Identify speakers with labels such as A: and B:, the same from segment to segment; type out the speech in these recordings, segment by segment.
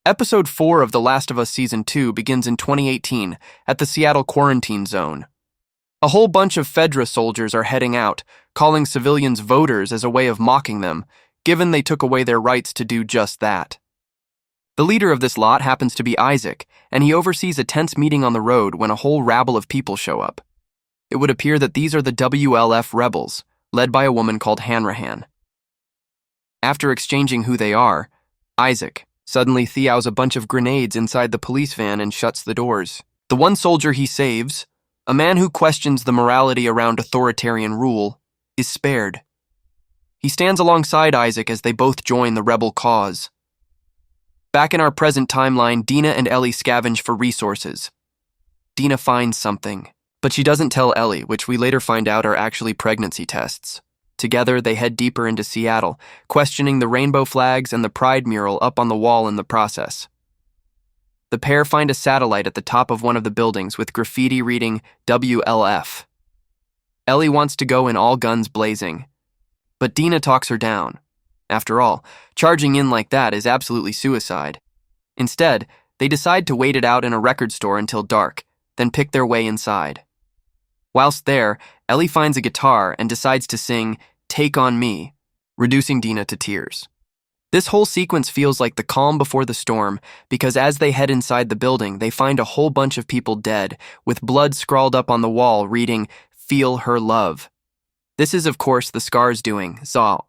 A: Episode 4 of The Last of Us Season 2 begins in 2018 at the Seattle quarantine zone. A whole bunch of Fedra soldiers are heading out, calling civilians voters as a way of mocking them, given they took away their rights to do just that. The leader of this lot happens to be Isaac, and he oversees a tense meeting on the road when a whole rabble of people show up. It would appear that these are the WLF rebels, led by a woman called Hanrahan. After exchanging who they are, Isaac suddenly throws a bunch of grenades inside the police van and shuts the doors. The one soldier he saves, a man who questions the morality around authoritarian rule, is spared. He stands alongside Isaac as they both join the rebel cause. Back in our present timeline, Dina and Ellie scavenge for resources. Dina finds something, but she doesn't tell Ellie, which we later find out are actually pregnancy tests. Together, they head deeper into Seattle, questioning the rainbow flags and the pride mural up on the wall in the process. The pair find a satellite at the top of one of the buildings with graffiti reading WLF. Ellie wants to go in all guns blazing, but Dina talks her down. After all, charging in like that is absolutely suicide. Instead, they decide to wait it out in a record store until dark, then pick their way inside. Whilst there, Ellie finds a guitar and decides to sing "Take on Me," reducing Dina to tears. This whole sequence feels like the calm before the storm because as they head inside the building, they find a whole bunch of people dead, with blood scrawled up on the wall reading, "Feel her love." This is, of course, the Scars doing, Zal.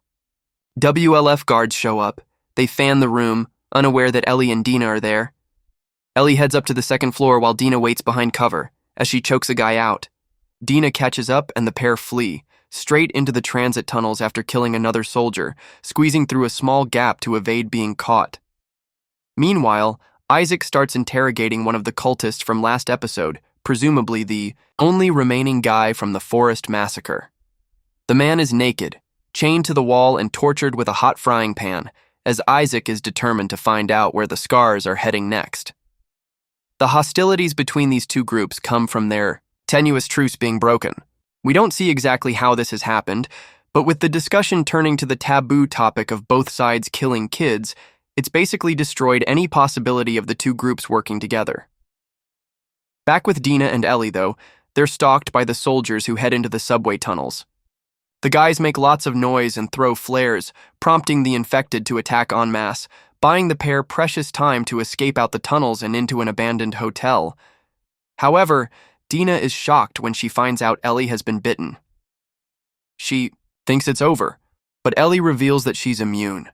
A: WLF guards show up. They fan the room, unaware that Ellie and Dina are there. Ellie heads up to the second floor while Dina waits behind cover, as she chokes a guy out. Dina catches up and the pair flee, straight into the transit tunnels after killing another soldier, squeezing through a small gap to evade being caught. Meanwhile, Isaac starts interrogating one of the cultists from last episode, presumably the only remaining guy from the Forest Massacre. The man is naked, chained to the wall and tortured with a hot frying pan, as Isaac is determined to find out where the Scars are heading next. The hostilities between these two groups come from their tenuous truce being broken. We don't see exactly how this has happened, but with the discussion turning to the taboo topic of both sides killing kids, it's basically destroyed any possibility of the two groups working together. Back with Dina and Ellie, though, they're stalked by the soldiers who head into the subway tunnels. The guys make lots of noise and throw flares, prompting the infected to attack en masse, buying the pair precious time to escape out the tunnels and into an abandoned hotel. However, Dina is shocked when she finds out Ellie has been bitten. She thinks it's over, but Ellie reveals that she's immune.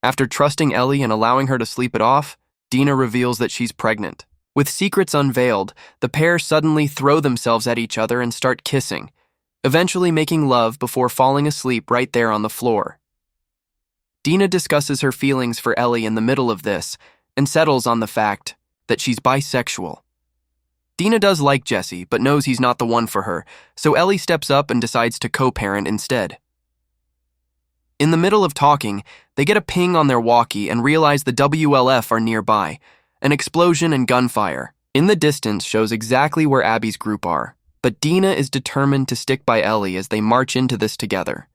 A: After trusting Ellie and allowing her to sleep it off, Dina reveals that she's pregnant. With secrets unveiled, the pair suddenly throw themselves at each other and start kissing, eventually making love before falling asleep right there on the floor. Dina discusses her feelings for Ellie in the middle of this and settles on the fact that she's bisexual. Dina does like Jesse, but knows he's not the one for her, so Ellie steps up and decides to co-parent instead. In the middle of talking, they get a ping on their walkie and realize the WLF are nearby. An explosion and gunfire in the distance shows exactly where Abby's group are, but Dina is determined to stick by Ellie as they march into this together.